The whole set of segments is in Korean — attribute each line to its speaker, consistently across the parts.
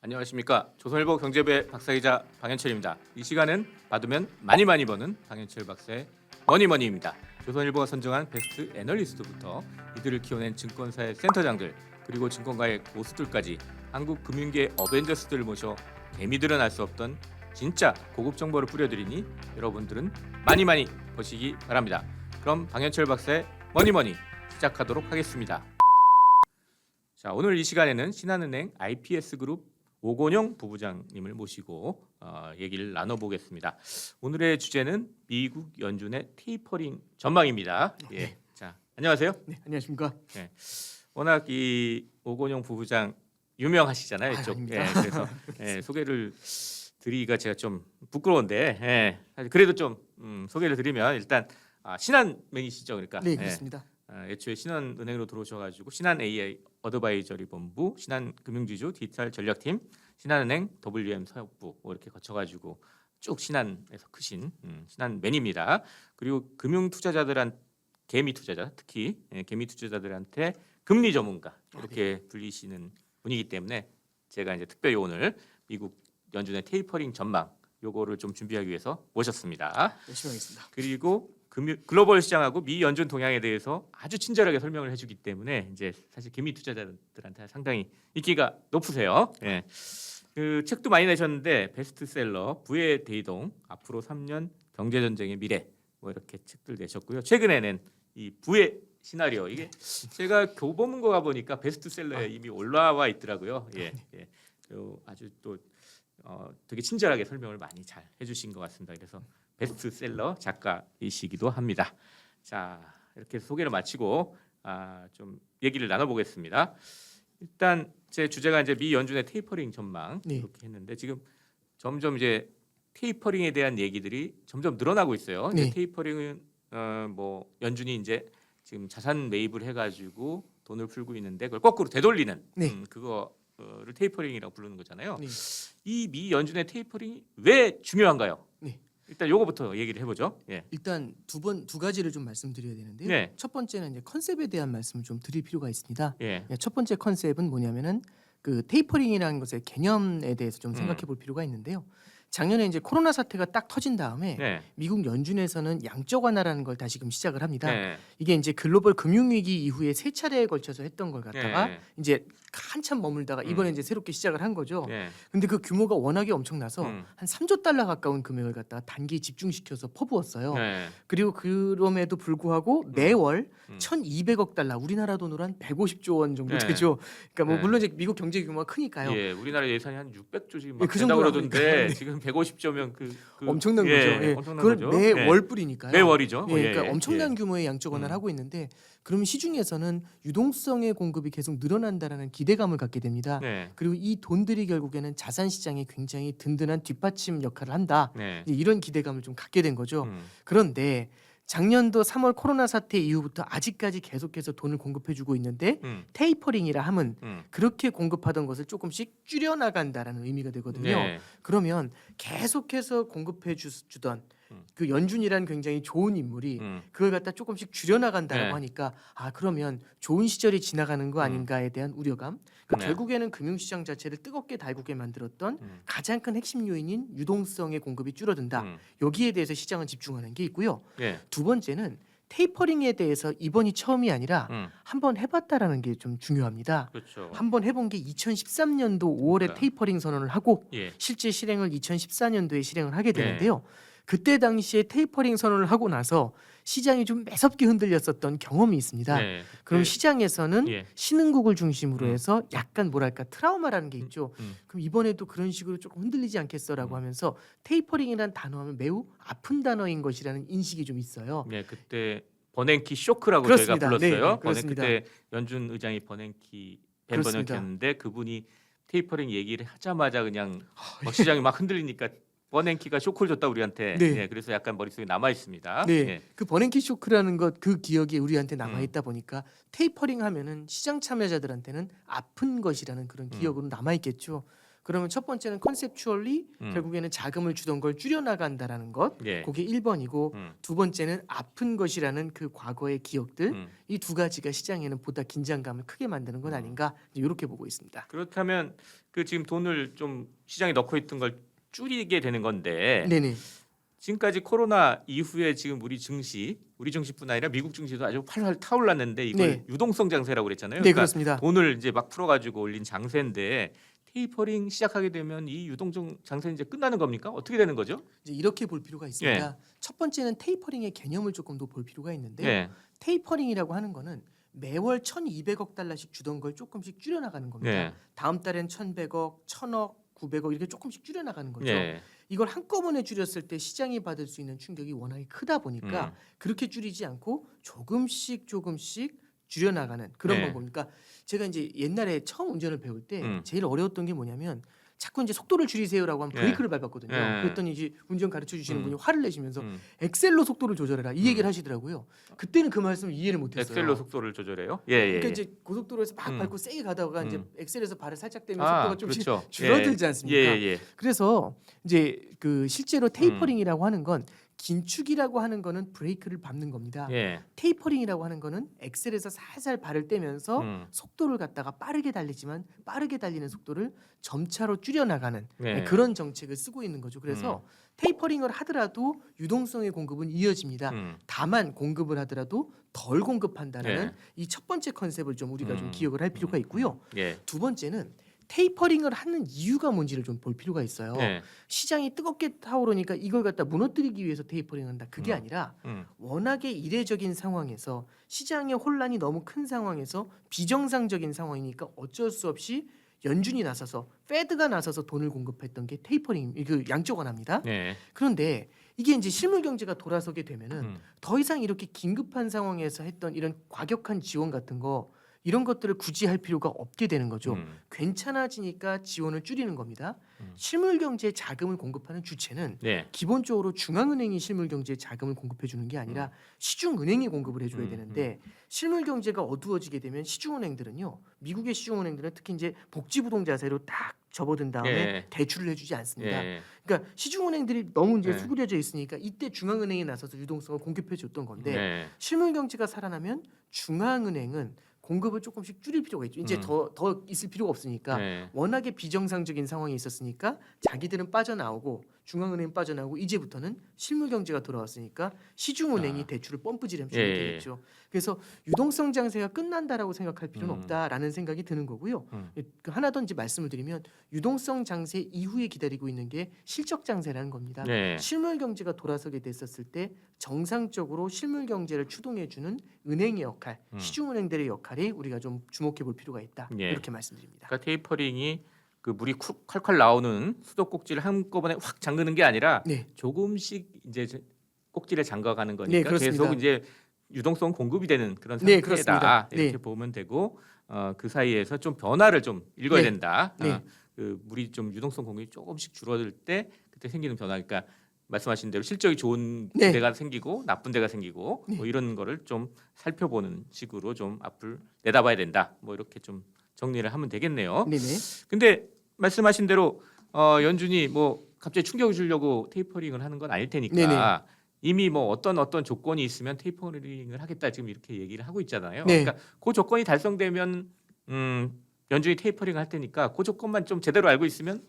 Speaker 1: 안녕하십니까. 조선일보 경제부의 박사이자 방현철입니다. 이 시간은 받으면 많이 버는 방현철 박사의 머니머니입니다. 조선일보가 선정한 베스트 애널리스트부터 이들을 키워낸 증권사의 센터장들 그리고 증권가의 고수들까지 한국 금융계 어벤져스들을 모셔 개미들은 알 수 없던 진짜 고급 정보를 뿌려드리니 여러분들은 많이 보시기 바랍니다. 그럼 방현철 박사의 머니머니 시작하도록 하겠습니다. 자, 오늘 이 시간에는 신한은행 IPS그룹 오건영 부부장님을 모시고 얘기를 나눠보겠습니다. 오늘의 주제는 미국 연준의 테이퍼링 전망입니다.
Speaker 2: 네.
Speaker 1: 예, 자 안녕하세요.
Speaker 2: 네, 안녕하십니까.
Speaker 1: 예, 워낙 이 오건영 부부장 유명하시잖아요. 이쪽.
Speaker 2: 아닙니다.
Speaker 1: 예, 그래서 소개를 드리기가 제가 좀 부끄러운데 그래도 좀 소개를 드리면 일단 신한맨이시죠, 그러니까.
Speaker 2: 네, 그렇습니다.
Speaker 1: 애초에 신한은행으로 들어오셔가지고 신한 AI 어드바이저리 본부, 신한금융지주 디지털 전략팀, 신한은행 WM 사업부 이렇게 거쳐가지고 쭉 신한에서 크신 신한맨입니다. 그리고 금융 투자자들한 개미 투자자 특히 개미 투자자들한테 금리 전문가 이렇게 불리시는 분이기 때문에 제가 이제 특별히 오늘 미국 연준의 테이퍼링 전망 요거를 좀 준비하기 위해서 모셨습니다.
Speaker 2: 열심히 하겠습니다.
Speaker 1: 그리고 글로벌 시장하고 미 연준 동향에 대해서 아주 친절하게 설명을 해주기 때문에 이제 사실 개미 투자자들한테 상당히 인기가 높으세요. 예. 그 책도 많이 내셨는데 베스트셀러 부의 대이동 앞으로 3년 경제 전쟁의 미래 이렇게 책들 내셨고요. 최근에는 이 부의 시나리오 이게 제가 교보문고 가 보니까 베스트셀러에 이미 올라와 있더라고요. 예. 아주 또 되게 친절하게 설명을 많이 잘 해주신 것 같습니다. 그래서 베스트셀러 작가이시기도 합니다. 자, 이렇게 소개를 마치고 좀 얘기를 나눠보겠습니다. 일단 제 주제가 이제 미 연준의 테이퍼링 전망 이렇게 했는데 지금 점점 이제 테이퍼링에 대한 얘기들이 점점 늘어나고 있어요.
Speaker 2: 네.
Speaker 1: 이제 테이퍼링은 뭐 연준이 이제 지금 자산 매입을 해가지고 돈을 풀고 있는데 그걸 거꾸로 되돌리는 그거를 테이퍼링이라고 부르는 거잖아요.
Speaker 2: 네.
Speaker 1: 이 미 연준의 테이퍼링이 왜 중요한가요?
Speaker 2: 네.
Speaker 1: 일단 요거부터 얘기를 해보죠. 예.
Speaker 2: 일단 두 가지를 좀 말씀드려야 되는데요.
Speaker 1: 네.
Speaker 2: 첫 번째는 이제 컨셉에 대한 말씀을 좀 드릴 필요가 있습니다.
Speaker 1: 예.
Speaker 2: 첫 번째 컨셉은 뭐냐면은 그 테이퍼링이라는 것의 개념에 대해서 좀 생각해 볼 필요가 있는데요. 작년에 이제 코로나 사태가 딱 터진 다음에
Speaker 1: 네.
Speaker 2: 미국 연준에서는 양적 완화라는 걸 다시금 시작을 합니다.
Speaker 1: 네.
Speaker 2: 이게 이제 글로벌 금융 위기 이후에 세 차례에 걸쳐서 했던 걸 갖다가
Speaker 1: 네.
Speaker 2: 이제 한참 머물다가 이번에 이제 새롭게 시작을 한 거죠.
Speaker 1: 네.
Speaker 2: 근데 그 규모가 워낙에 엄청나서
Speaker 1: 음.
Speaker 2: 한 3조 달러 가까운 금액을 갖다가 단기에 집중시켜서 퍼부었어요.
Speaker 1: 네.
Speaker 2: 그리고 그럼에도 불구하고 매월
Speaker 1: 음.
Speaker 2: 1,200억 달러, 우리나라 돈으로 한 150조 원 정도
Speaker 1: 네.
Speaker 2: 되죠. 그러니까 뭐
Speaker 1: 네.
Speaker 2: 물론 이제 미국 경제 규모가 크니까요.
Speaker 1: 예, 우리나라 예산이 한 600조 지금
Speaker 2: 예,
Speaker 1: 막
Speaker 2: 그
Speaker 1: 된다고
Speaker 2: 정도라고
Speaker 1: 그러던데
Speaker 2: 그러니까. 네.
Speaker 1: 지금 150조면 그
Speaker 2: 엄청난 거죠. 예.
Speaker 1: 엄청난
Speaker 2: 그걸
Speaker 1: 거죠.
Speaker 2: 매월
Speaker 1: 예.
Speaker 2: 뿌리니까요.
Speaker 1: 매월이죠.
Speaker 2: 예, 그러니까 엄청난
Speaker 1: 예.
Speaker 2: 규모의 양적 완화를 하고 있는데 그럼 시중에서는 유동성의 공급이 계속 늘어난다라는 기대감을 갖게 됩니다.
Speaker 1: 네.
Speaker 2: 그리고 이 돈들이 결국에는 자산 시장에 굉장히 든든한 뒷받침 역할을 한다.
Speaker 1: 네.
Speaker 2: 이제 이런 기대감을 좀 갖게 된 거죠.
Speaker 1: 음.
Speaker 2: 그런데 작년도 3월 코로나 사태 이후부터 아직까지 계속해서 돈을 공급해주고 있는데 테이퍼링이라 함은 그렇게 공급하던 것을 조금씩 줄여나간다라는 의미가 되거든요.
Speaker 1: 네.
Speaker 2: 그러면 계속해서 공급해주던 그 연준이라는 굉장히 좋은 인물이 그걸 갖다 조금씩 줄여나간다라고
Speaker 1: 네.
Speaker 2: 하니까 그러면 좋은 시절이 지나가는 거 아닌가에 대한 우려감. 그러니까
Speaker 1: 네.
Speaker 2: 결국에는 금융시장 자체를 뜨겁게 달구게 만들었던 가장 큰 핵심 요인인 유동성의 공급이 줄어든다. 여기에 대해서 시장은 집중하는 게 있고요.
Speaker 1: 예.
Speaker 2: 두 번째는 테이퍼링에 대해서 이번이 처음이 아니라 한번 해봤다라는 게 좀 중요합니다.
Speaker 1: 그렇죠.
Speaker 2: 한번 해본 게 2013년도 5월에
Speaker 1: 그러니까.
Speaker 2: 테이퍼링 선언을 하고
Speaker 1: 예.
Speaker 2: 실제 실행을 2014년도에 실행을 하게 되는데요. 그때 당시에 테이퍼링 선언을 하고 나서 시장이 좀 매섭게 흔들렸었던 경험이 있습니다.
Speaker 1: 네.
Speaker 2: 그럼 시장에서는
Speaker 1: 예.
Speaker 2: 신흥국을 중심으로 해서 약간 뭐랄까 트라우마라는 게 있죠.
Speaker 1: 음.
Speaker 2: 그럼 이번에도 그런 식으로 조금 흔들리지 않겠어라고 하면서 테이퍼링이라는 단어하면 매우 아픈 단어인 것이라는 인식이 좀 있어요.
Speaker 1: 네, 그때 버냉키 쇼크라고
Speaker 2: 그렇습니다.
Speaker 1: 저희가 불렀어요.
Speaker 2: 네, 그렇습니다.
Speaker 1: 그때 연준 의장이 벤
Speaker 2: 그렇습니다.
Speaker 1: 버냉키였는데 그분이 테이퍼링 얘기를 하자마자 그냥 막 시장이 막 흔들리니까 버냉키가 쇼크를 줬다 우리한테.
Speaker 2: 네.
Speaker 1: 예, 그래서 약간 머릿속에 남아 있습니다.
Speaker 2: 네,
Speaker 1: 예.
Speaker 2: 그 버냉키 쇼크라는 것 그 기억이 우리한테 남아 있다 보니까 테이퍼링 하면은 시장 참여자들한테는 아픈 것이라는 그런 기억으로 남아 있겠죠. 그러면 첫 번째는 컨셉추얼리 결국에는 자금을 주던 걸 줄여나간다라는 것.
Speaker 1: 예.
Speaker 2: 그게 1번이고 두 번째는 아픈 것이라는 그 과거의 기억들. 이 두 가지가 시장에는 보다 긴장감을 크게 만드는 건 아닌가 이렇게 보고 있습니다.
Speaker 1: 그렇다면 그 지금 돈을 좀 시장에 넣고 있던 걸 줄이게 되는 건데
Speaker 2: 네네.
Speaker 1: 지금까지 코로나 이후에 지금 우리 증시뿐 아니라 미국 증시도 아주 활활 타올랐는데 이걸
Speaker 2: 네.
Speaker 1: 유동성 장세라고 그랬잖아요.
Speaker 2: 네,
Speaker 1: 그러니까
Speaker 2: 그렇습니다.
Speaker 1: 돈을 이제 막 풀어가지고 올린 장세인데 테이퍼링 시작하게 되면 이 유동성 장세는 이제 끝나는 겁니까? 어떻게 되는 거죠?
Speaker 2: 이제 이렇게 볼 필요가 있습니다. 첫 번째는 테이퍼링의 개념을 조금 더 볼 필요가 있는데
Speaker 1: 네.
Speaker 2: 테이퍼링이라고 하는 거는 매월 1,200억 달러씩 주던 걸 조금씩 줄여나가는 겁니다.
Speaker 1: 네.
Speaker 2: 다음 달엔 1,100억, 1,000억, 900억 이렇게 조금씩 줄여나가는 거죠.
Speaker 1: 네.
Speaker 2: 이걸 한꺼번에 줄였을 때 시장이 받을 수 있는 충격이 워낙에 크다 보니까 그렇게 줄이지 않고 조금씩 줄여나가는 그런
Speaker 1: 네.
Speaker 2: 방법이니까 제가 이제 옛날에 처음 운전을 배울 때
Speaker 1: 음.
Speaker 2: 제일 어려웠던 게 뭐냐면 자꾸 이제 속도를 줄이세요라고 하면
Speaker 1: 네.
Speaker 2: 브레이크를 밟았거든요.
Speaker 1: 네.
Speaker 2: 그랬더니 이제 운전 가르쳐 주시는 분이 화를 내시면서
Speaker 1: 음.
Speaker 2: 엑셀로 속도를 조절해라 이 얘기를 하시더라고요. 그때는 그 말씀을 이해를 못했어요.
Speaker 1: 엑셀로 속도를 조절해요? 예.
Speaker 2: 그러니까 이제 고속도로에서 막 밟고 세게 가다가 이제 엑셀에서 발을 살짝 떼면 속도가 좀씩
Speaker 1: 그렇죠.
Speaker 2: 줄어들지 않습니까?
Speaker 1: 예.
Speaker 2: 그래서 이제 그 실제로 테이퍼링이라고 하는 건 긴축이라고 하는 거는 브레이크를 밟는 겁니다.
Speaker 1: 예.
Speaker 2: 테이퍼링이라고 하는 거는 엑셀에서 살살 발을 떼면서 속도를 갖다가 빠르게 달리지만 빠르게 달리는 속도를 점차로 줄여나가는
Speaker 1: 네.
Speaker 2: 그런 정책을 쓰고 있는 거죠. 그래서 테이퍼링을 하더라도 유동성의 공급은 이어집니다. 다만 공급을 하더라도 덜 공급한다는 이 첫 번째 컨셉을 좀 우리가 좀 기억을 할 필요가 있고요.
Speaker 1: 예.
Speaker 2: 두 번째는 테이퍼링을 하는 이유가 뭔지를 좀 볼 필요가 있어요.
Speaker 1: 네.
Speaker 2: 시장이 뜨겁게 타오르니까 이걸 갖다 무너뜨리기 위해서 테이퍼링을 한다. 그게 아니라 워낙에 이례적인 상황에서 시장의 혼란이 너무 큰 상황에서 비정상적인 상황이니까 어쩔 수 없이 연준이 나서서 페드가 나서서 돈을 공급했던 게 테이퍼링 그 양적 완화입니다.
Speaker 1: 네.
Speaker 2: 그런데 이게 이제 실물 경제가 돌아서게 되면은 더 이상 이렇게 긴급한 상황에서 했던 이런 과격한 지원 같은 거 이런 것들을 굳이 할 필요가 없게 되는 거죠. 괜찮아지니까 지원을 줄이는 겁니다. 실물 경제에 자금을 공급하는 주체는
Speaker 1: 네.
Speaker 2: 기본적으로 중앙은행이 실물 경제에 자금을 공급해 주는 게 아니라 시중은행이 공급을 해줘야 되는데 실물 경제가 어두워지게 되면 시중은행들은요, 미국의 시중은행들은 특히 이제 복지부동 자세로 딱 접어든 다음에
Speaker 1: 예.
Speaker 2: 대출을 해주지 않습니다.
Speaker 1: 예.
Speaker 2: 그러니까 시중은행들이 너무 이제
Speaker 1: 네.
Speaker 2: 수그려져 있으니까 이때 중앙은행이 나서서 유동성을 공급해 줬던 건데
Speaker 1: 네.
Speaker 2: 실물 경제가 살아나면 중앙은행은 공급을 조금씩 줄일 필요가 있죠. 이제 더 있을 필요가 없으니까
Speaker 1: 네.
Speaker 2: 워낙에 비정상적인 상황이 있었으니까 자기들은 빠져나오고 중앙은행 빠져나오고 이제부터는 실물 경제가 돌아왔으니까 시중은행이 대출을 펌프질하면
Speaker 1: 예.
Speaker 2: 되겠죠. 그래서 유동성 장세가 끝난다라고 생각할 필요는 없다라는 생각이 드는 거고요. 하나 더 이제 말씀을 드리면 유동성 장세 이후에 기다리고 있는 게 실적 장세라는 겁니다.
Speaker 1: 네.
Speaker 2: 실물 경제가 돌아서게 됐었을 때 정상적으로 실물 경제를 추동해주는 은행의 역할, 시중은행들의 역할이 우리가 좀 주목해 볼 필요가 있다.
Speaker 1: 예.
Speaker 2: 이렇게 말씀드립니다.
Speaker 1: 그러니까 테이퍼링이 그 물이 콸콸 나오는 수도꼭지를 한꺼번에 확 잠그는 게 아니라
Speaker 2: 네,
Speaker 1: 조금씩 이제 꼭지를 잠가가는
Speaker 2: 네,
Speaker 1: 거니까
Speaker 2: 그렇습니다.
Speaker 1: 계속 이제 유동성 공급이 되는 그런
Speaker 2: 네,
Speaker 1: 상태다
Speaker 2: 그렇습니다.
Speaker 1: 이렇게
Speaker 2: 네.
Speaker 1: 보면 되고 그 사이에서 좀 변화를 좀 읽어야
Speaker 2: 네.
Speaker 1: 된다.
Speaker 2: 네.
Speaker 1: 그 물이 좀 유동성 공급이 조금씩 줄어들 때 그때 생기는 변화. 그러니까 말씀하신 대로 실적이 좋은
Speaker 2: 네.
Speaker 1: 데가 생기고 나쁜 데가 생기고
Speaker 2: 네.
Speaker 1: 뭐 이런 거를 좀 살펴보는 식으로 좀 앞을 내다봐야 된다. 뭐 이렇게 좀 정리를 하면 되겠네요.
Speaker 2: 네네.
Speaker 1: 근데 말씀하신 대로 연준이 뭐 갑자기 충격을 주려고 테이퍼링을 하는 건 아닐 테니까
Speaker 2: 네네.
Speaker 1: 이미 뭐 어떤 조건이 있으면 테이퍼링을 하겠다 지금 이렇게 얘기를 하고 있잖아요.
Speaker 2: 네.
Speaker 1: 그러니까 그 조건이 달성되면 연준이 테이퍼링을 할 테니까 그 조건만 좀 제대로 알고 있으면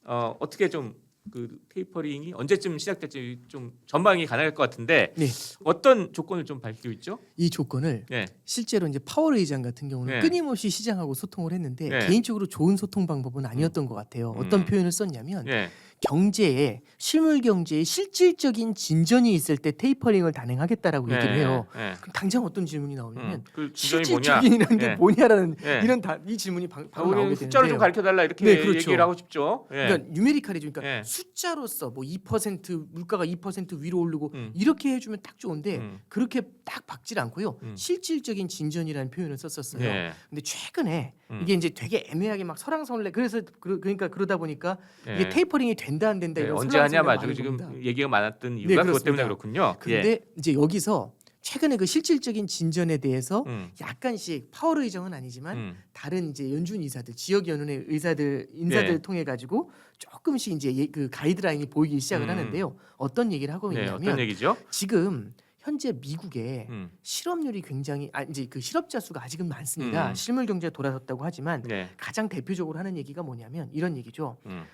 Speaker 1: 어떻게 좀 그 테이퍼링이 언제쯤 시작될지 좀 전망이 가능할 것 같은데
Speaker 2: 네.
Speaker 1: 어떤 조건을 좀 밝히고 있죠?
Speaker 2: 이 조건을
Speaker 1: 네.
Speaker 2: 실제로 이제 파월 의장 같은 경우는
Speaker 1: 네.
Speaker 2: 끊임없이 시장하고 소통을 했는데
Speaker 1: 네.
Speaker 2: 개인적으로 좋은 소통 방법은 아니었던 것 같아요. 어떤 표현을 썼냐면
Speaker 1: 네.
Speaker 2: 경제에 실물 경제에 실질적인 진전이 있을 때 테이퍼링을 단행하겠다라고 얘기를 해요.
Speaker 1: 네.
Speaker 2: 그럼 당장 어떤 질문이 나오냐면
Speaker 1: 그 진전이 뭐냐?
Speaker 2: 실질적인이라는 게
Speaker 1: 네.
Speaker 2: 뭐냐라는
Speaker 1: 네.
Speaker 2: 이 질문이 바로 나오게
Speaker 1: 우리는
Speaker 2: 되는데요.
Speaker 1: 숫자로 좀 가르쳐 달라 이렇게
Speaker 2: 네, 그렇죠.
Speaker 1: 얘기를 하고 싶죠. 예.
Speaker 2: 그러니까 뉴메리컬이죠. 그러니까
Speaker 1: 네.
Speaker 2: 숫자로서 뭐 2% 물가가 2% 위로 오르고
Speaker 1: 음.
Speaker 2: 이렇게 해주면 딱 좋은데 그렇게 딱 박질 않고요.
Speaker 1: 음.
Speaker 2: 실질적인 진전이라는 표현을 썼었어요.
Speaker 1: 예.
Speaker 2: 근데 최근에
Speaker 1: 음.
Speaker 2: 이게 이제 되게 애매하게 막 설왕설래 그래서 그러니까 그러다 보니까 이게
Speaker 1: 예.
Speaker 2: 테이퍼링이 된다 안 된다
Speaker 1: 네,
Speaker 2: 이런
Speaker 1: 언제 하냐
Speaker 2: 설왕설래가
Speaker 1: 마저
Speaker 2: 많은
Speaker 1: 지금
Speaker 2: 겁니다.
Speaker 1: 얘기가 많았던
Speaker 2: 네,
Speaker 1: 이유가 그것
Speaker 2: 그렇습니다.
Speaker 1: 때문에 그렇군요.
Speaker 2: 근데 이제 여기서 최근에 그 실질적인 진전에 대해서
Speaker 1: 음.
Speaker 2: 약간씩 파월 의정은 아니지만
Speaker 1: 음.
Speaker 2: 다른 이제 연준 이사들, 지역 연은의 인사들
Speaker 1: 네.
Speaker 2: 통해 가지고 조금씩 이제 그 가이드라인이 보이기 시작을 하는데요. 어떤 얘기를 하고
Speaker 1: 네,
Speaker 2: 있냐면
Speaker 1: 어떤 얘기죠?
Speaker 2: 지금 현재 미국의
Speaker 1: 음.
Speaker 2: 실업률이 굉장히 이제 그 실업자 수가 아직은 많습니다.
Speaker 1: 음.
Speaker 2: 실물 경제가 돌아섰다고 하지만
Speaker 1: 네.
Speaker 2: 가장 대표적으로 하는 얘기가 뭐냐면 이런 얘기죠.
Speaker 1: 음.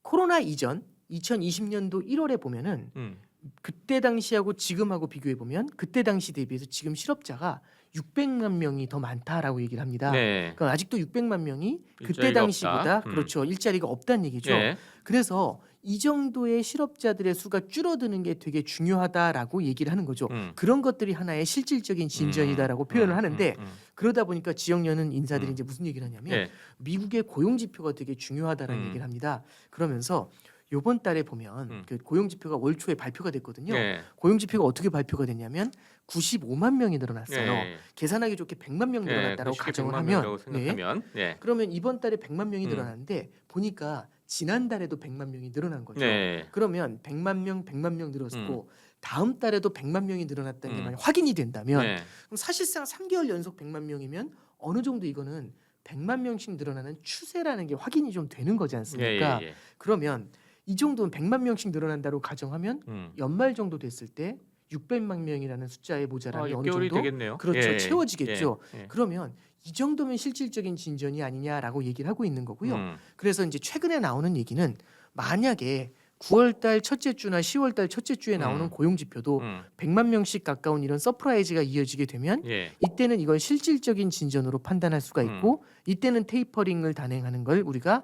Speaker 2: 코로나 이전 2020년도 1월에 보면은
Speaker 1: 음.
Speaker 2: 그때 당시하고 지금하고 비교해 보면 그때 당시 대비해서 지금 실업자가 600만 명이 더 많다라고 얘기를 합니다.
Speaker 1: 네.
Speaker 2: 그러니까 아직도 600만 명이 그때
Speaker 1: 일자리가
Speaker 2: 당시보다
Speaker 1: 없다.
Speaker 2: 그렇죠. 일자리가 없다는 얘기죠.
Speaker 1: 네.
Speaker 2: 그래서 이 정도의 실업자들의 수가 줄어드는 게 되게 중요하다라고 얘기를 하는 거죠.
Speaker 1: 음.
Speaker 2: 그런 것들이 하나의 실질적인 진전이다라고 표현을 하는데
Speaker 1: 음.
Speaker 2: 그러다 보니까 지역연은 인사들이
Speaker 1: 음.
Speaker 2: 이제 무슨 얘기를 하냐면
Speaker 1: 네.
Speaker 2: 미국의 고용 지표가 되게 중요하다라는 얘기를 합니다. 그러면서 요번 달에 보면 그 고용 지표가 월 초에 발표가 됐거든요.
Speaker 1: 네.
Speaker 2: 고용 지표가 어떻게 발표가 됐냐면 95만 명이 늘어났어요.
Speaker 1: 네.
Speaker 2: 계산하기 좋게 100만 명 늘어났다고
Speaker 1: 쉽게
Speaker 2: 가정을
Speaker 1: 100만
Speaker 2: 하면
Speaker 1: 명이라고 생각하면 네.
Speaker 2: 그러면 이번 달에 100만 명이 늘어났는데 보니까 지난달에도 100만 명이 늘어난 거죠.
Speaker 1: 네.
Speaker 2: 그러면 100만 명 늘었고 다음 달에도 100만 명이 늘어났다는 게 만약 확인이 된다면
Speaker 1: 네.
Speaker 2: 그럼 사실상 3개월 연속 100만 명이면 어느 정도 이거는 100만 명씩 늘어나는 추세라는 게 확인이 좀 되는 거지 않습니까?
Speaker 1: 예.
Speaker 2: 그러면 이 정도는 100만 명씩 늘어난다고 가정하면 연말 정도 됐을 때 600만 명이라는 숫자의 모자람이 어느
Speaker 1: 6개월이
Speaker 2: 정도
Speaker 1: 되겠네요.
Speaker 2: 그렇죠.
Speaker 1: 예.
Speaker 2: 채워지겠죠.
Speaker 1: 예.
Speaker 2: 그러면 이 정도면 실질적인 진전이 아니냐라고 얘기를 하고 있는 거고요. 그래서 이제 최근에 나오는 얘기는 만약에 9월 달 첫째 주나 10월 달 첫째 주에 나오는 고용 지표도 100만 명씩 가까운 이런 서프라이즈가 이어지게 되면
Speaker 1: 예.
Speaker 2: 이때는 이걸 실질적인 진전으로 판단할 수가 있고 이때는 테이퍼링을 단행하는 걸 우리가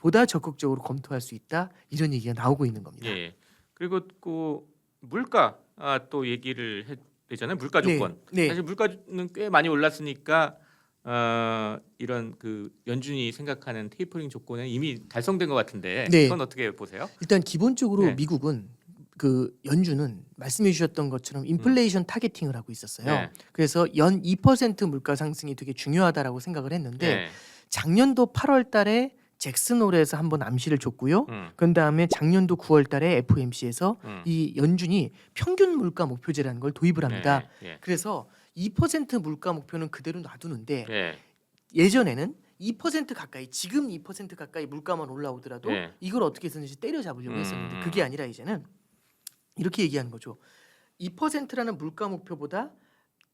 Speaker 2: 보다 적극적으로 검토할 수 있다 이런 얘기가 나오고 있는 겁니다.
Speaker 1: 예. 그리고 그 물가 또 얘기를 했잖아요. 물가 조건.
Speaker 2: 네.
Speaker 1: 사실 물가는 꽤 많이 올랐으니까 이런 그 연준이 생각하는 테이퍼링 조건은 이미 달성된 것 같은데
Speaker 2: 네.
Speaker 1: 그건 어떻게 보세요?
Speaker 2: 일단 기본적으로
Speaker 1: 네.
Speaker 2: 미국은 그 연준은 말씀해 주셨던 것처럼 인플레이션 타겟팅을 하고 있었어요.
Speaker 1: 네.
Speaker 2: 그래서 연 2% 물가 상승이 되게 중요하다라고 생각을 했는데
Speaker 1: 네.
Speaker 2: 작년도 8월 달에 잭슨홀에서 한번 암시를 줬고요. 그 다음에 작년도 9월 달에 FOMC에서 이 연준이 평균 물가 목표제라는 걸 도입을 합니다.
Speaker 1: 예.
Speaker 2: 그래서 2% 물가 목표는 그대로 놔두는데
Speaker 1: 예.
Speaker 2: 예전에는 2% 가까이 지금 2% 가까이 물가만 올라오더라도
Speaker 1: 네.
Speaker 2: 이걸 어떻게 해서든지 때려잡으려고 했었는데 그게 아니라 이제는 이렇게 얘기하는 거죠. 2%라는 물가 목표보다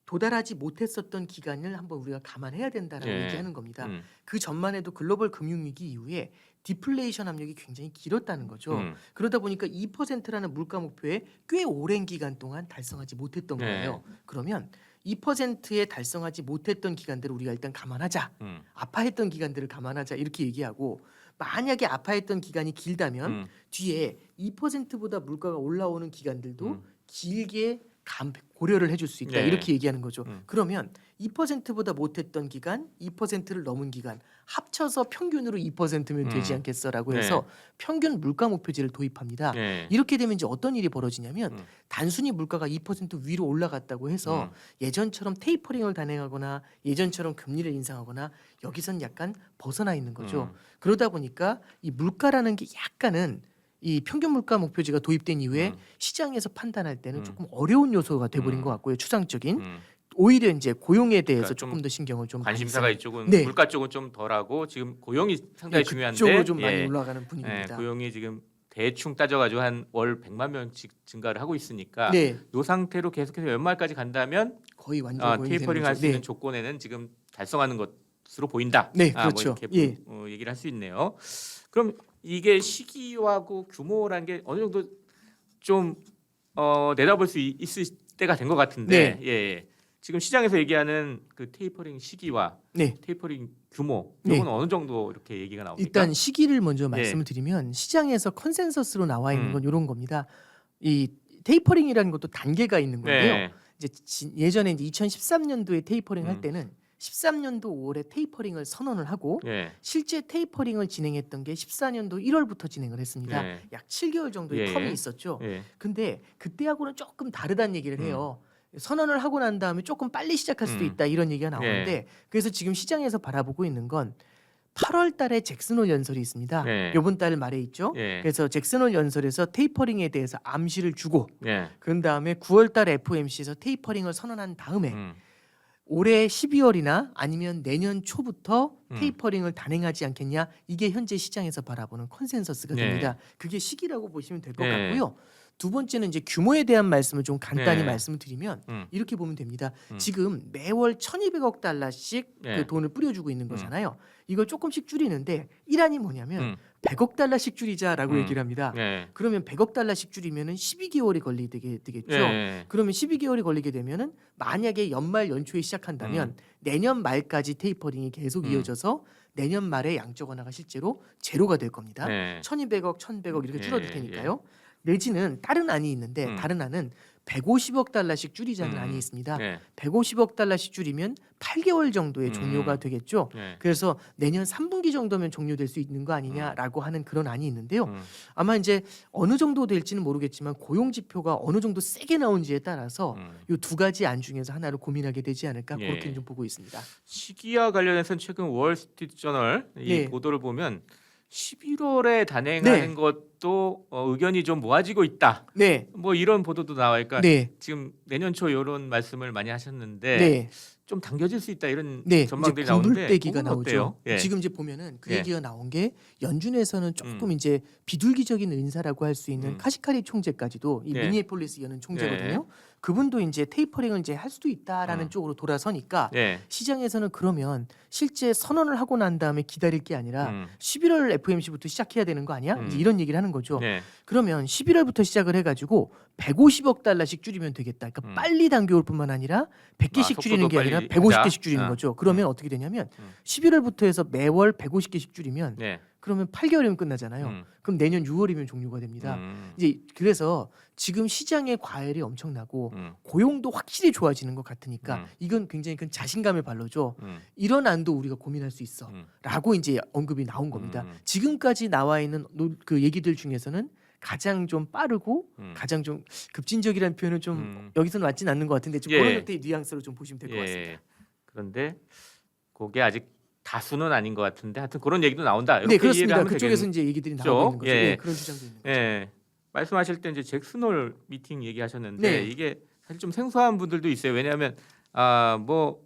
Speaker 2: 도달하지 못했었던 기간을 한번 우리가 감안해야 된다라고
Speaker 1: 네.
Speaker 2: 얘기하는 겁니다. 그 전만 해도 글로벌 금융위기 이후에 디플레이션 압력이 굉장히 길었다는 거죠. 그러다 보니까 2%라는 물가 목표에 꽤 오랜 기간 동안 달성하지 못했던
Speaker 1: 네.
Speaker 2: 거예요. 그러면 2%에 달성하지 못했던 기간들을 우리가 일단 감안하자. 아파했던 기간들을 감안하자 이렇게 얘기하고 만약에 아파했던 기간이 길다면 뒤에 2%보다 물가가 올라오는 기간들도 길게 고려를 해줄 수 있다
Speaker 1: 네.
Speaker 2: 이렇게 얘기하는 거죠. 그러면 2%보다 못했던 기간, 2%를 넘은 기간 합쳐서 평균으로 2%면 되지 않겠어라고 해서 평균 물가 목표제를 도입합니다.
Speaker 1: 네.
Speaker 2: 이렇게 되면 이제 어떤 일이 벌어지냐면 단순히 물가가 2% 위로 올라갔다고 해서 예전처럼 테이퍼링을 단행하거나 예전처럼 금리를 인상하거나 여기선 약간 벗어나 있는 거죠. 그러다 보니까 이 물가라는 게 약간은 이 평균 물가 목표제가 도입된 이후에 시장에서 판단할 때는 조금 어려운 요소가 돼버린 것 같고요. 추상적인 오히려 이제 고용에 대해서
Speaker 1: 그러니까
Speaker 2: 조금 더 신경을 좀
Speaker 1: 관심사가
Speaker 2: 많이
Speaker 1: 이쪽은
Speaker 2: 네.
Speaker 1: 물가 쪽은 좀 덜하고 지금 고용이 상당히 중요한데
Speaker 2: 그쪽으로 좀 많이
Speaker 1: 예.
Speaker 2: 올라가는 분위기입니다.
Speaker 1: 고용이 지금 대충 따져가지고 한 월 100만 명씩 증가를 하고 있으니까
Speaker 2: 네,
Speaker 1: 이 상태로 계속해서 연말까지 간다면
Speaker 2: 거의 완전 고용이
Speaker 1: 테이퍼링
Speaker 2: 되는
Speaker 1: 할
Speaker 2: 거죠.
Speaker 1: 수 있는
Speaker 2: 네.
Speaker 1: 조건에는 지금 달성하는 것으로 보인다.
Speaker 2: 네,
Speaker 1: 뭐
Speaker 2: 그렇죠.
Speaker 1: 이렇게
Speaker 2: 예.
Speaker 1: 얘기를 할 수 있네요. 그럼 이게 시기하고 규모라는 게 어느 정도 좀 내다볼 수 있을 때가 된 것 같은데 예. 지금 시장에서 얘기하는 그 테이퍼링 시기와
Speaker 2: 네.
Speaker 1: 테이퍼링 규모
Speaker 2: 네.
Speaker 1: 이건 어느 정도 이렇게 얘기가 나옵니까?
Speaker 2: 일단 시기를 먼저
Speaker 1: 네.
Speaker 2: 말씀을 드리면 시장에서 컨센서스로 나와 있는
Speaker 1: 음.
Speaker 2: 건 이런 겁니다. 이 테이퍼링이라는 것도 단계가 있는 건데요.
Speaker 1: 네.
Speaker 2: 이제 예전에 이제 2013년도에 테이퍼링 할
Speaker 1: 음.
Speaker 2: 때는 13년도 5월에 테이퍼링을 선언을 하고
Speaker 1: 예.
Speaker 2: 실제 테이퍼링을 진행했던 게 14년도 1월부터 진행을 했습니다.
Speaker 1: 네.
Speaker 2: 약 7개월 정도의
Speaker 1: 예.
Speaker 2: 텀이 있었죠.
Speaker 1: 예.
Speaker 2: 근데 그때하고는 조금 다르다는 얘기를 해요. 선언을 하고 난 다음에 조금 빨리 시작할 수도 있다 이런 얘기가 나오는데 그래서 지금 시장에서 바라보고 있는 건 8월 달에 잭슨홀 연설이 있습니다.
Speaker 1: 네.
Speaker 2: 이번 달 말에 있죠.
Speaker 1: 예.
Speaker 2: 그래서 잭슨홀 연설에서 테이퍼링에 대해서 암시를 주고
Speaker 1: 예.
Speaker 2: 그런 다음에 9월 달 FOMC에서 테이퍼링을 선언한 다음에
Speaker 1: 음.
Speaker 2: 올해 12월이나 아니면 내년 초부터
Speaker 1: 음.
Speaker 2: 테이퍼링을 단행하지 않겠냐. 이게 현재 시장에서 바라보는 컨센서스가
Speaker 1: 네.
Speaker 2: 됩니다. 그게 시기라고 보시면 될 것
Speaker 1: 네.
Speaker 2: 같고요. 두 번째는 이제 규모에 대한 말씀을 좀 간단히
Speaker 1: 네.
Speaker 2: 말씀을 드리면
Speaker 1: 음.
Speaker 2: 이렇게 보면 됩니다.
Speaker 1: 음.
Speaker 2: 지금 매월 1,200억 달러씩
Speaker 1: 네.
Speaker 2: 그 돈을 뿌려주고 있는 거잖아요. 이걸 조금씩 줄이는데 일환이 뭐냐면
Speaker 1: 음.
Speaker 2: 100억 달러씩 줄이자라고 얘기를 합니다.
Speaker 1: 예.
Speaker 2: 그러면 100억 달러씩 줄이면은 12개월이 되겠죠.
Speaker 1: 예.
Speaker 2: 그러면 12개월이 걸리게 되면은 만약에 연말 연초에 시작한다면 내년 말까지 테이퍼링이 계속 이어져서 내년 말에 양적 완화가 실제로 제로가 될 겁니다.
Speaker 1: 네.
Speaker 2: 1,200억, 1,100억 이렇게
Speaker 1: 예,
Speaker 2: 줄어들 테니까요. 내지는 다른 안이 있는데 다른 안은 150억 달러씩 줄이자는 안이 있습니다.
Speaker 1: 네.
Speaker 2: 150억 달러씩 줄이면 8개월 정도의 종료가 되겠죠.
Speaker 1: 네.
Speaker 2: 그래서 내년 3분기 정도면 종료될 수 있는 거 아니냐라고 하는 그런 안이 있는데요. 아마 이제 어느 정도 될지는 모르겠지만 고용 지표가 어느 정도 세게 나온지에 따라서 이 두 가지 안 중에서 하나를 고민하게 되지 않을까
Speaker 1: 예.
Speaker 2: 그렇게 좀 보고 있습니다.
Speaker 1: 시기와 관련해서는 최근 월스트리트저널 이
Speaker 2: 네.
Speaker 1: 보도를 보면 11월에 단행하는
Speaker 2: 네.
Speaker 1: 것도 의견이 좀 모아지고 있다.
Speaker 2: 네,
Speaker 1: 뭐 이런 보도도 나와니까
Speaker 2: 네,
Speaker 1: 지금 내년 초 이런 말씀을 많이 하셨는데
Speaker 2: 네.
Speaker 1: 좀 당겨질 수 있다 이런
Speaker 2: 네,
Speaker 1: 전망들이
Speaker 2: 이제
Speaker 1: 나오는데
Speaker 2: 구물대기가
Speaker 1: 그건
Speaker 2: 나오죠.
Speaker 1: 어때요? 예.
Speaker 2: 지금 이제 보면은 그
Speaker 1: 예.
Speaker 2: 얘기가 나온 게 연준에서는 조금 이제 비둘기적인 인사라고 할 수 있는 카시카리 총재까지도 이
Speaker 1: 네.
Speaker 2: 미니애폴리스 여는 총재거든요. 그분도 이제 테이퍼링을 이제 할 수도 있다라는 쪽으로 돌아서니까
Speaker 1: 예.
Speaker 2: 시장에서는 그러면 실제 선언을 하고 난 다음에 기다릴 게 아니라 11월 FOMC부터 시작해야 되는 거 아니야? 이제 이런 얘기를 하는 거죠.
Speaker 1: 네.
Speaker 2: 그러면 11월부터 시작을 해가지고 150억 달러씩 줄이면 되겠다. 그러니까 빨리 당겨올 뿐만 아니라 100개씩
Speaker 1: 속도도
Speaker 2: 줄이는 게 아니라
Speaker 1: 빨리
Speaker 2: 150개씩
Speaker 1: 하자.
Speaker 2: 줄이는
Speaker 1: 어.
Speaker 2: 거죠. 그러면 어떻게 되냐면 11월부터 해서 매월 150개씩 줄이면
Speaker 1: 네.
Speaker 2: 그러면 8개월이면 끝나잖아요.
Speaker 1: 음.
Speaker 2: 그럼 내년 6월이면 종료가 됩니다. 이제 그래서 지금 시장의 과열이 엄청나고 고용도 확실히 좋아지는 것 같으니까 이건 굉장히 큰 자신감의 발로죠. 이런 안도 우리가 고민할 수 있어라고 이제 언급이 나온 겁니다. 지금까지 나와 있는 그 얘기들 중에서는 가장 좀 빠르고 가장 좀 급진적이라는 표현은 좀 여기서는 맞진 않는 것 같은데 좀
Speaker 1: 예.
Speaker 2: 그런 형태의 뉘앙스로 좀 보시면 될 것
Speaker 1: 예.
Speaker 2: 같습니다.
Speaker 1: 그런데 그게 아직 다수는 아닌 것 같은데 하여튼 그런 얘기도 나온다. 이렇게
Speaker 2: 네, 그렇습니다.
Speaker 1: 이해를 하면
Speaker 2: 그쪽에서
Speaker 1: 되겠...
Speaker 2: 이제 얘기들이
Speaker 1: 그렇죠?
Speaker 2: 나오고 있는 거죠.
Speaker 1: 예.
Speaker 2: 네, 그런 주장도 있는 거죠.
Speaker 1: 예. 말씀하실 때 이제 잭슨홀 미팅 얘기하셨는데
Speaker 2: 네.
Speaker 1: 이게 사실 좀 생소한 분들도 있어요. 왜냐하면 뭐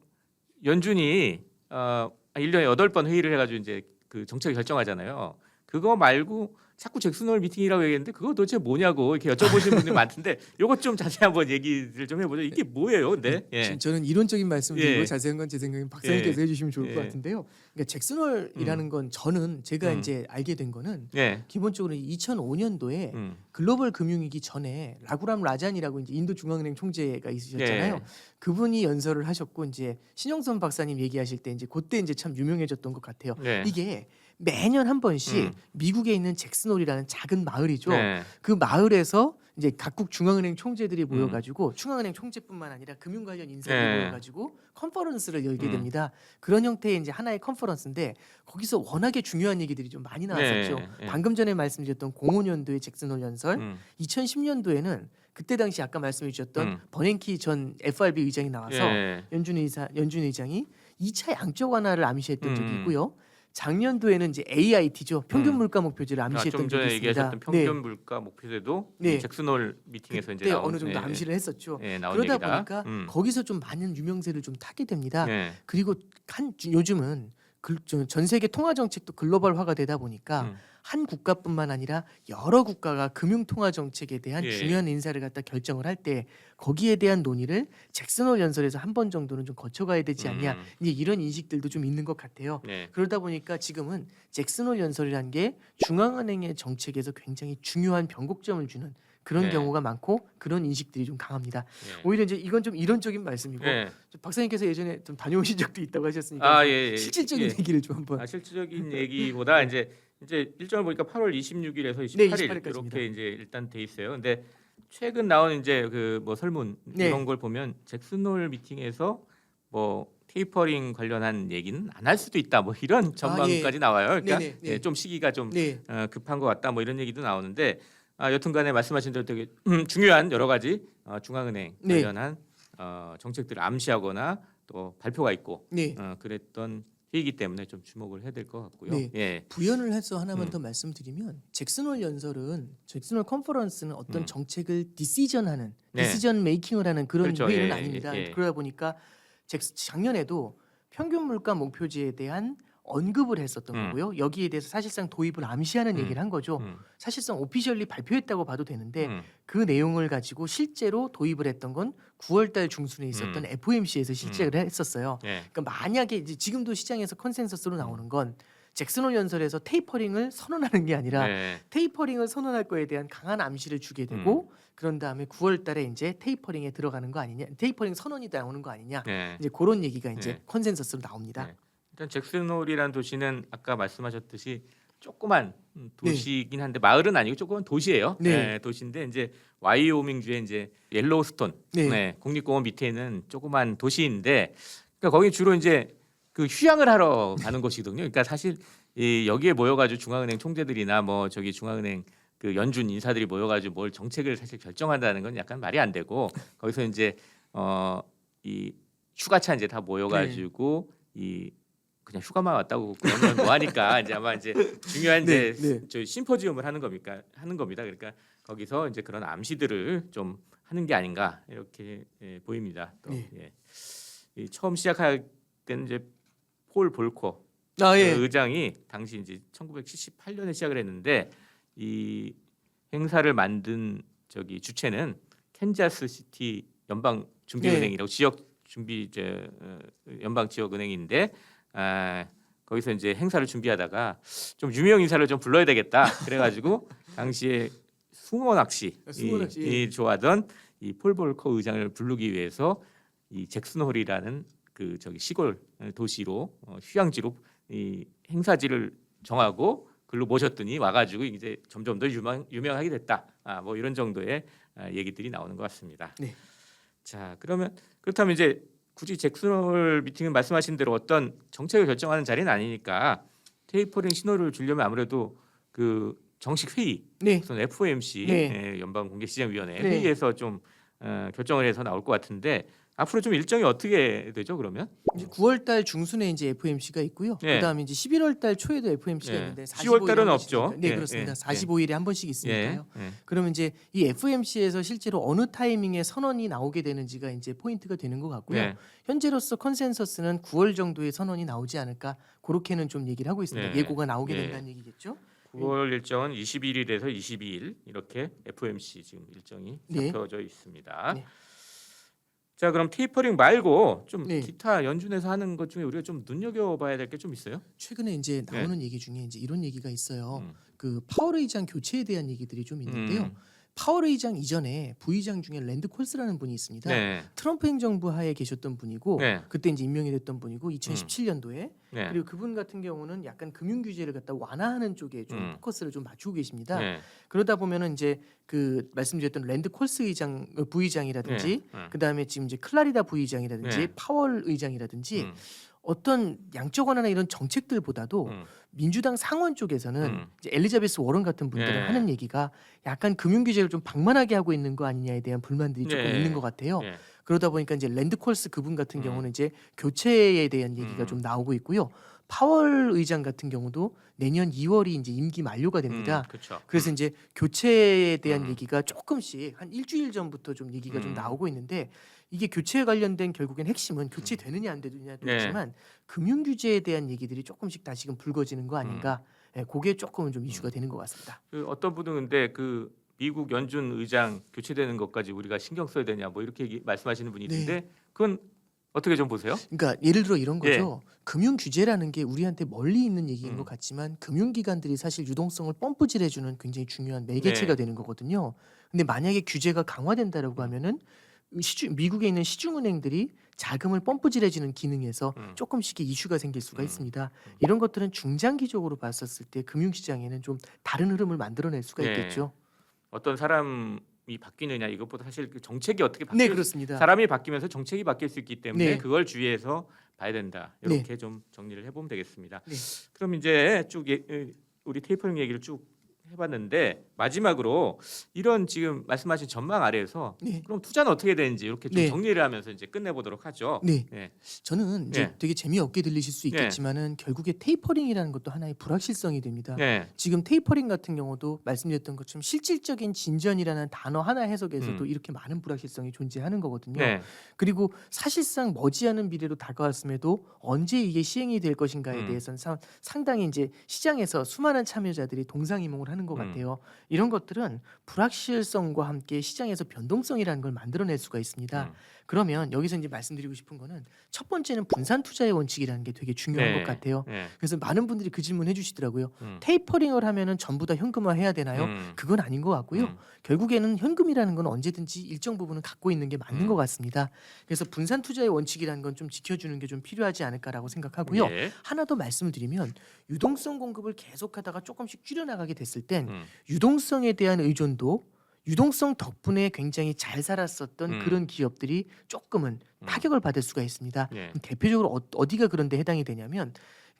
Speaker 1: 연준이 1년에 8번 회의를 해가지고 이제 그 정책을 결정하잖아요. 그거 말고 자꾸 잭슨홀 미팅이라고 얘기했는데 그거 도대체 뭐냐고 이렇게 여쭤보시는 분들이 많던데 요것 좀 자세히 한번 얘기를 좀 해보죠. 이게 뭐예요, 근데? 예.
Speaker 2: 저는 이론적인 말씀을 드리고
Speaker 1: 예.
Speaker 2: 자세한 건 제 생각엔 박사님께서
Speaker 1: 예.
Speaker 2: 해주시면 좋을 것
Speaker 1: 예.
Speaker 2: 같은데요. 그러니까 잭슨홀이라는 건 저는 제가 이제 알게 된 거는
Speaker 1: 예.
Speaker 2: 기본적으로 2005년도에 글로벌 금융위기 전에 라구람 라잔이라고 이제 인도 중앙은행 총재가 있으셨잖아요.
Speaker 1: 예.
Speaker 2: 그분이 연설을 하셨고 이제 신영선 박사님 얘기하실 때 이제 그때 이제 참 유명해졌던 것 같아요.
Speaker 1: 예.
Speaker 2: 이게 매년 한 번씩 미국에 있는 잭슨홀이라는 작은 마을이죠.
Speaker 1: 예.
Speaker 2: 그 마을에서 이제 각국 중앙은행 총재들이 모여가지고 중앙은행 총재뿐만 아니라 금융 관련 인사들이
Speaker 1: 예.
Speaker 2: 모여가지고 컨퍼런스를 열게 됩니다. 그런 형태의 이제 하나의 컨퍼런스인데 거기서 워낙에 중요한 얘기들이 좀 많이 나왔었죠.
Speaker 1: 예.
Speaker 2: 방금 전에 말씀드렸던 05년도의 잭슨홀 연설, 2010년도에는 그때 당시 아까 말씀해 주셨던 버냉키 전 FRB 의장이 나와서
Speaker 1: 예.
Speaker 2: 연준 의장이 2차 양적 완화를 암시했던 적이 있고요. 작년도에는 이제 AIT죠. 평균 물가 목표제를 암시했던
Speaker 1: 좀 전에
Speaker 2: 적이 있습니다.
Speaker 1: 얘기하셨던 평균 물가 목표제도
Speaker 2: 네.
Speaker 1: 잭슨홀 미팅에서 이제
Speaker 2: 그때
Speaker 1: 나온,
Speaker 2: 어느 정도
Speaker 1: 예.
Speaker 2: 암시를 했었죠.
Speaker 1: 예, 나온
Speaker 2: 그러다
Speaker 1: 얘기다.
Speaker 2: 보니까 거기서 좀 많은 유명세를 좀 타게 됩니다.
Speaker 1: 예.
Speaker 2: 그리고 요즘은 전 세계 통화 정책도 글로벌화가 되다 보니까 한 국가뿐만 아니라 여러 국가가 금융 통화 정책에 대한
Speaker 1: 예.
Speaker 2: 중요한 인사를 갖다 결정을 할 때 거기에 대한 논의를 잭슨홀 연설에서 한 번 정도는 좀 거쳐가야 되지 않냐 이제 이런 인식들도 좀 있는 것 같아요.
Speaker 1: 네.
Speaker 2: 그러다 보니까 지금은 잭슨홀 연설이라는 게 중앙은행의 정책에서 굉장히 중요한 변곡점을 주는 그런
Speaker 1: 네.
Speaker 2: 경우가 많고 그런 인식들이 좀 강합니다.
Speaker 1: 예.
Speaker 2: 오히려 이제 이건 좀 이론적인 말씀이고
Speaker 1: 예.
Speaker 2: 박사님께서 예전에 좀 다녀오신 적도 있다고 하셨으니까
Speaker 1: 예.
Speaker 2: 실질적인
Speaker 1: 예.
Speaker 2: 얘기를 좀 한번.
Speaker 1: 실질적인 얘기보다 이제 일정을 보니까 8월 26일에서 28일
Speaker 2: 네, 28일 까지입니다.
Speaker 1: 이렇게 이제 일단 돼 있어요. 근데 최근 나온 이제 그 뭐 설문
Speaker 2: 네.
Speaker 1: 이런 걸 보면 잭슨홀 미팅에서 뭐 테이퍼링 관련한 얘기는 안 할 수도 있다. 뭐 이런 전망까지 나와요. 그러니까
Speaker 2: 네네, 네.
Speaker 1: 예, 좀 시기가 좀
Speaker 2: 네.
Speaker 1: 급한 것 같다. 뭐 이런 얘기도 나오는데 여튼간에 말씀하신 대로 되게 중요한 여러 가지 중앙은행
Speaker 2: 네.
Speaker 1: 관련한 정책들을 암시하거나 또 발표가 있고
Speaker 2: 네.
Speaker 1: 그랬던 회의이기 때문에 좀 주목을 해야 될 것 같고요.
Speaker 2: 네.
Speaker 1: 예.
Speaker 2: 부연을 해서 하나만
Speaker 1: 음.
Speaker 2: 더 말씀드리면 잭슨홀 연설은 잭슨홀 컨퍼런스는 어떤
Speaker 1: 음.
Speaker 2: 정책을 디시전하는
Speaker 1: 네.
Speaker 2: 디시전 메이킹을 하는 그런
Speaker 1: 그렇죠.
Speaker 2: 회의는
Speaker 1: 예,
Speaker 2: 아닙니다.
Speaker 1: 예.
Speaker 2: 그러다 보니까 작년에도 평균 물가 목표지에 대한 언급을 했었던 거고요. 여기에 대해서 사실상 도입을 암시하는 얘기를 한 거죠. 사실상 오피셜리 발표했다고 봐도 되는데 그 내용을 가지고 실제로 도입을 했던 건 9월달 중순에 있었던 FOMC에서 실제를 했었어요.
Speaker 1: 예.
Speaker 2: 그러니까 만약에 이제 지금도 시장에서 컨센서스로 나오는 건 잭슨홀 연설에서 테이퍼링을 선언하는 게 아니라
Speaker 1: 네.
Speaker 2: 테이퍼링을 선언할 거에 대한 강한 암시를 주게 되고 그런 다음에 9월달에 이제 테이퍼링에 들어가는 거 아니냐, 테이퍼링 선언이 나오는 거 아니냐,
Speaker 1: 네.
Speaker 2: 이제 그런 얘기가 이제
Speaker 1: 네.
Speaker 2: 컨센서스로 나옵니다.
Speaker 1: 네. 일단 잭슨홀이라는 도시는 아까 말씀하셨듯이 조그만 도시이긴 한데 마을은 아니고 조그만 도시예요.
Speaker 2: 네.
Speaker 1: 도시인데 이제 와이오밍주의 이제 옐로우스톤
Speaker 2: 네.
Speaker 1: 국립공원 밑에 있는 조그만 도시인데, 그러니까 거기 주로 이제 그 휴양을 하러 가는 곳이거든요. 그러니까 사실 이 여기에 모여가지고 중앙은행 총재들이나 뭐 저기 중앙은행 그 연준 인사들이 모여가지고 뭘 정책을 사실 결정한다는 건 약간 말이 안 되고, 거기서 이제 이 휴가차 이제 다 모여가지고 이 그냥 휴가만 왔다고 그러면 뭐 하니까 이제 아마 이제 중요한 이제
Speaker 2: 네.
Speaker 1: 저희 심포지움을 하는 겁니다. 그러니까 거기서 이제 그런 암시들을 좀 하는 게 아닌가 이렇게 보입니다. 또
Speaker 2: 네.
Speaker 1: 이 처음 시작할 때는 이제 폴 볼커
Speaker 2: 아 예.
Speaker 1: 그 의장이 당시 이제 1978년에 시작을 했는데, 이 행사를 만든 저기 주체는 캔자스 시티 연방 준비은행이라고 지역 준비 이제 연방 지역 은행인데, 거기서 이제 행사를 준비하다가 좀 유명 인사를 좀 불러야 되겠다. 그래가지고 당시에 숭어 낚시 이 좋아하던 이 폴 볼커 의장을 부르기 위해서 이 잭슨홀이라는 그 저기 시골 도시로 휴양지로 이 행사지를 정하고 글로 모셨더니 와가지고 이제 점점 더 유명하게 됐다. 뭐 이런 정도의 얘기들이 나오는 것 같습니다.
Speaker 2: 네.
Speaker 1: 자, 그렇다면 이제 굳이 잭슨홀 미팅은 말씀하신 대로 어떤 정책을 결정하는 자리는 아니니까 테이퍼링 신호를 주려면 아무래도 그 정식 회의,
Speaker 2: 네.
Speaker 1: 우선 FOMC
Speaker 2: 네.
Speaker 1: 연방공개시장위원회
Speaker 2: 네.
Speaker 1: 회의에서 좀 결정을 해서 나올 것 같은데, 앞으로 좀 일정이 어떻게 되죠? 그러면
Speaker 2: 이제 9월달 중순에 이제 FOMC가 있고요.
Speaker 1: 예.
Speaker 2: 그다음에 이제 11월달 초에도 FOMC가
Speaker 1: 예.
Speaker 2: 있는데
Speaker 1: 10월 달은
Speaker 2: 45일에 한
Speaker 1: 없죠.
Speaker 2: 번씩 네,
Speaker 1: 예,
Speaker 2: 그렇습니다.
Speaker 1: 예,
Speaker 2: 45일에 한 번씩 있으니까요.
Speaker 1: 예.
Speaker 2: 그러면 이제 이 FOMC에서 실제로 어느 타이밍에 선언이 나오게 되는지가 이제 포인트가 되는 것 같고요.
Speaker 1: 네.
Speaker 2: 현재로서 컨센서스는 9월 정도에 선언이 나오지 않을까, 그렇게는 좀 얘기를 하고 있습니다.
Speaker 1: 네.
Speaker 2: 예고가 나오게
Speaker 1: 네.
Speaker 2: 된다는 얘기겠죠.
Speaker 1: 9월 일정은 21일에서 22일 이렇게 FOMC 지금 일정이
Speaker 2: 네.
Speaker 1: 잡혀져 있습니다.
Speaker 2: 네.
Speaker 1: 자, 그럼 테이퍼링 말고 좀
Speaker 2: 네.
Speaker 1: 기타 연준에서 하는 것 중에 우리가 좀 눈여겨봐야 될 게 좀 있어요?
Speaker 2: 최근에 이제 나오는 얘기 중에 이제 이런 얘기가 있어요.
Speaker 1: 음.
Speaker 2: 그 파월 의장 교체에 대한 얘기들이 좀 있는데요. 파월 의장 이전에 부의장 중에 랜드 콜스라는 분이 있습니다.
Speaker 1: 네.
Speaker 2: 트럼프 행정부 하에 계셨던 분이고
Speaker 1: 네.
Speaker 2: 그때 이제 임명이 됐던 분이고 2017년도에
Speaker 1: 네.
Speaker 2: 그리고 그분 같은 경우는 약간 금융 규제를 갖다 완화하는 쪽에 좀 포커스를 좀 맞추고 계십니다.
Speaker 1: 네.
Speaker 2: 그러다 보면은 이제 그 말씀드렸던 랜드 콜스 의장 부의장이라든지
Speaker 1: 네.
Speaker 2: 그다음에 지금 이제 클라리다 부의장이라든지
Speaker 1: 네.
Speaker 2: 파월 의장이라든지 어떤 양적 완화나 이런 정책들보다도 민주당 상원 쪽에서는 이제 엘리자베스 워런 같은 분들은
Speaker 1: 네.
Speaker 2: 하는 얘기가 약간 금융 규제를 좀 방만하게 하고 있는 거 아니냐에 대한 불만들이 조금
Speaker 1: 네.
Speaker 2: 있는 것 같아요.
Speaker 1: 네.
Speaker 2: 그러다 보니까 이제 랜드 콜스 그분 같은 경우는 이제 교체에 대한 얘기가 좀 나오고 있고요. 파월 의장 같은 경우도 내년 2월이 이제 임기 만료가 됩니다.
Speaker 1: 그렇죠.
Speaker 2: 그래서 이제 교체에 대한 얘기가 조금씩 한 일주일 전부터 좀 얘기가 좀 나오고 있는데, 이게 교체에 관련된 결국엔 핵심은 교체되느냐 안 되느냐도
Speaker 1: 네.
Speaker 2: 있지만 금융 규제에 대한 얘기들이 조금씩 다시금 불거지는 거 아닌가. 예, 그게 조금은 좀 이슈가 되는 것 같습니다.
Speaker 1: 그 어떤 분은 근데 그 미국 연준 의장 교체되는 것까지 우리가 신경 써야 되냐 뭐 이렇게 말씀하시는 분이 있는데 그건 어떻게 좀 보세요?
Speaker 2: 그러니까 예를 들어 이런 거죠. 금융 규제라는 게 우리한테 멀리 있는 얘기인 것 같지만 금융기관들이 사실 유동성을 펌프질해주는 굉장히 중요한 매개체가 되는 거거든요. 근데 만약에 규제가 강화된다라고 하면은 미국에 있는 시중은행들이 자금을 펌프질해주는 기능에서 조금씩 이슈가 생길 수가 있습니다. 이런 것들은 중장기적으로 봤었을 때 금융시장에는 좀 다른 흐름을 만들어낼 수가
Speaker 1: 네.
Speaker 2: 있겠죠.
Speaker 1: 어떤 사람이 바뀌느냐 이것보다 사실 그 정책이 어떻게
Speaker 2: 네,
Speaker 1: 바뀔
Speaker 2: 그렇습니다.
Speaker 1: 사람이 바뀌면서 정책이 바뀔 수 있기 때문에
Speaker 2: 네.
Speaker 1: 그걸 주의해서 봐야 된다. 이렇게 좀 정리를 해보면 되겠습니다.
Speaker 2: 네.
Speaker 1: 그럼 이제 쭉 우리 테이퍼링 얘기를 쭉 해봤는데 마지막으로 이런 지금 말씀하신 전망 아래에서
Speaker 2: 네.
Speaker 1: 그럼 투자는 어떻게 되는지 이렇게 좀
Speaker 2: 네.
Speaker 1: 정리를 하면서 이제 끝내보도록 하죠.
Speaker 2: 네.
Speaker 1: 네.
Speaker 2: 저는 이제
Speaker 1: 네.
Speaker 2: 되게 재미없게 들리실 수 있겠지만은 결국에 테이퍼링이라는 것도 하나의 불확실성이 됩니다.
Speaker 1: 네.
Speaker 2: 지금 테이퍼링 같은 경우도 말씀드렸던 것처럼 실질적인 진전이라는 단어 하나 해석에서도
Speaker 1: 음.
Speaker 2: 이렇게 많은 불확실성이 존재하는 거거든요.
Speaker 1: 네.
Speaker 2: 그리고 사실상 머지않은 미래로 다가왔음에도 언제 이게 시행이 될 것인가에 대해서는 상당히 이제 시장에서 수많은 참여자들이 동상이몽을 하는 것 같아요. 이런 것들은 불확실성과 함께 시장에서 변동성이라는 걸 만들어낼 수가 있습니다. 그러면 여기서 이제 말씀드리고 싶은 거는 첫 번째는 분산 투자의 원칙이라는 게 되게 중요한
Speaker 1: 네.
Speaker 2: 것 같아요.
Speaker 1: 네.
Speaker 2: 그래서 많은 분들이 그 질문 해주시더라고요.
Speaker 1: 음.
Speaker 2: 테이퍼링을 하면은 전부 다 현금화해야 되나요? 그건 아닌 것 같고요. 결국에는 현금이라는 건 언제든지 일정 부분은 갖고 있는 게 맞는 것 같습니다. 그래서 분산 투자의 원칙이라는 건 좀 지켜주는 게 좀 필요하지 않을까라고 생각하고요.
Speaker 1: 예.
Speaker 2: 하나 더 말씀을 드리면 유동성 공급을 계속하다가 조금씩 줄여나가게 됐을 땐
Speaker 1: 음.
Speaker 2: 유동성에 대한 의존도 유동성 덕분에 굉장히 잘 살았었던 그런 기업들이 조금은 타격을 받을 수가 있습니다.
Speaker 1: 예.
Speaker 2: 대표적으로 어디가 그런데 해당이 되냐면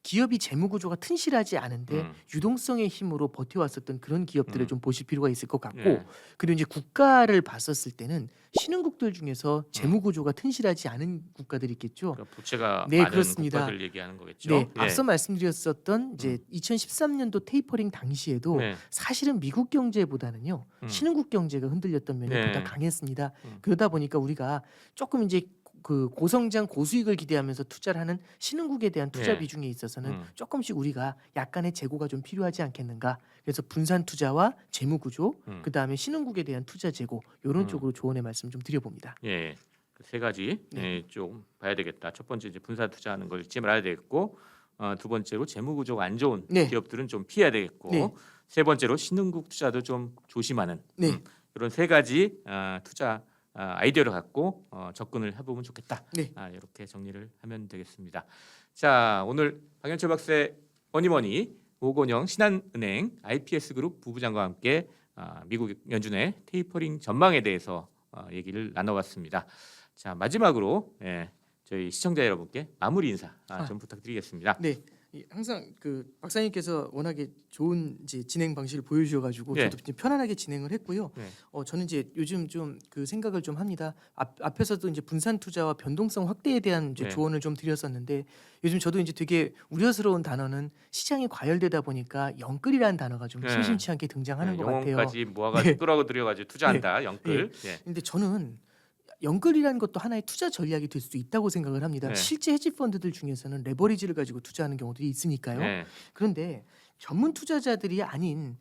Speaker 2: 기업이 재무 구조가 튼실하지 않은데 유동성의 힘으로 버텨왔었던 그런 기업들을 좀 보실 필요가 있을 것 같고
Speaker 1: 예.
Speaker 2: 그리고 이제 국가를 봤었을 때는 신흥국들 중에서 재무 구조가 튼실하지 않은 국가들이 있겠죠.
Speaker 1: 그러니까 부채가
Speaker 2: 네,
Speaker 1: 많은
Speaker 2: 그렇습니다.
Speaker 1: 국가들 얘기하는 거겠죠.
Speaker 2: 네,
Speaker 1: 예.
Speaker 2: 앞서 말씀드렸었던 이제 2013년도 테이퍼링 당시에도
Speaker 1: 네.
Speaker 2: 사실은 미국 경제보다는요 신흥국 경제가 흔들렸던 면이
Speaker 1: 네.
Speaker 2: 보다 강했습니다. 그러다 보니까 우리가 조금 이제 그 고성장 고수익을 기대하면서 투자를 하는 신흥국에 대한 투자
Speaker 1: 네.
Speaker 2: 비중에 있어서는 조금씩 우리가 약간의 재고가 좀 필요하지 않겠는가. 그래서 분산 투자와 재무 구조, 그 다음에 신흥국에 대한 투자 재고 이런 쪽으로 조언의 말씀 좀 드려봅니다.
Speaker 1: 예, 그 세 가지 예, 좀 봐야 되겠다. 첫 번째 이제 분산 투자하는 걸 잊지 말아야 되겠고, 두 번째로 재무 구조가 안 좋은
Speaker 2: 네.
Speaker 1: 기업들은 좀 피해야 되겠고,
Speaker 2: 네.
Speaker 1: 세 번째로 신흥국 투자도 좀 조심하는
Speaker 2: 네.
Speaker 1: 이런 세 가지 투자 아이디어를 갖고 접근을 해보면 좋겠다.
Speaker 2: 네.
Speaker 1: 이렇게 정리를 하면 되겠습니다. 자, 오늘 박연철 박사의 머니머니 오건영 신한은행 IPS그룹 부부장과 함께 미국 연준의 테이퍼링 전망에 대해서 얘기를 나눠봤습니다. 자, 마지막으로 저희 시청자 여러분께 마무리 인사 좀 부탁드리겠습니다.
Speaker 2: 네. 항상 그 박사님께서 워낙에 좋은 이제 진행 방식을 보여주셔가지고
Speaker 1: 네.
Speaker 2: 저도 이제 편안하게 진행을 했고요.
Speaker 1: 네.
Speaker 2: 저는 이제 요즘 좀 그 생각을 좀 합니다. 앞에서도 이제 분산 투자와 변동성 확대에 대한 이제
Speaker 1: 네.
Speaker 2: 조언을 좀 드렸었는데 요즘 저도 이제 되게 우려스러운 단어는 시장이 과열되다 보니까 영끌이라는 단어가 좀
Speaker 1: 네.
Speaker 2: 심심치 않게 등장하는 것 같아요.
Speaker 1: 영혼까지 모아가지고
Speaker 2: 네.
Speaker 1: 끌어들여가지고 투자한다. 영끌. 예.
Speaker 2: 근데 저는 영끌이라는 것도 하나의 투자 전략이 될 수도 있다고 생각을 합니다.
Speaker 1: 네.
Speaker 2: 실제 헤지 펀드들 중에서는 레버리지를 가지고 투자하는 경우들이 있으니까요.
Speaker 1: 네.
Speaker 2: 그런데 전문 투자자들이 아닌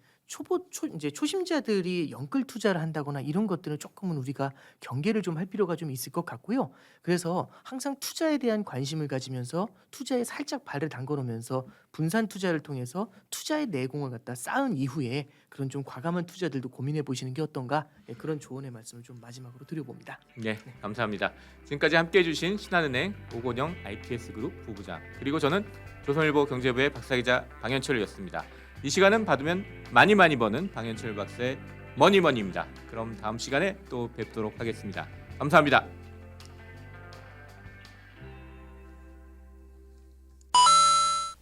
Speaker 2: 이제 초심자들이 영끌 투자를 한다거나 이런 것들은 조금은 우리가 경계를 좀 할 필요가 좀 있을 것 같고요. 그래서 항상 투자에 대한 관심을 가지면서 투자에 살짝 발을 담궈놓으면서 분산 투자를 통해서 투자의 내공을 갖다 쌓은 이후에 그런 좀 과감한 투자들도 고민해 보시는 게 어떤가 그런 조언의 말씀을 좀 마지막으로 드려봅니다.
Speaker 1: 네, 감사합니다. 지금까지 함께해 주신 신한은행 오건영 IPS그룹 부부장 그리고 저는 조선일보 경제부의 박사기자 방현철이었습니다. 이 시간은 받으면 많이 버는 방현철 박사의 머니머니입니다. 그럼 다음 시간에 또 뵙도록 하겠습니다. 감사합니다.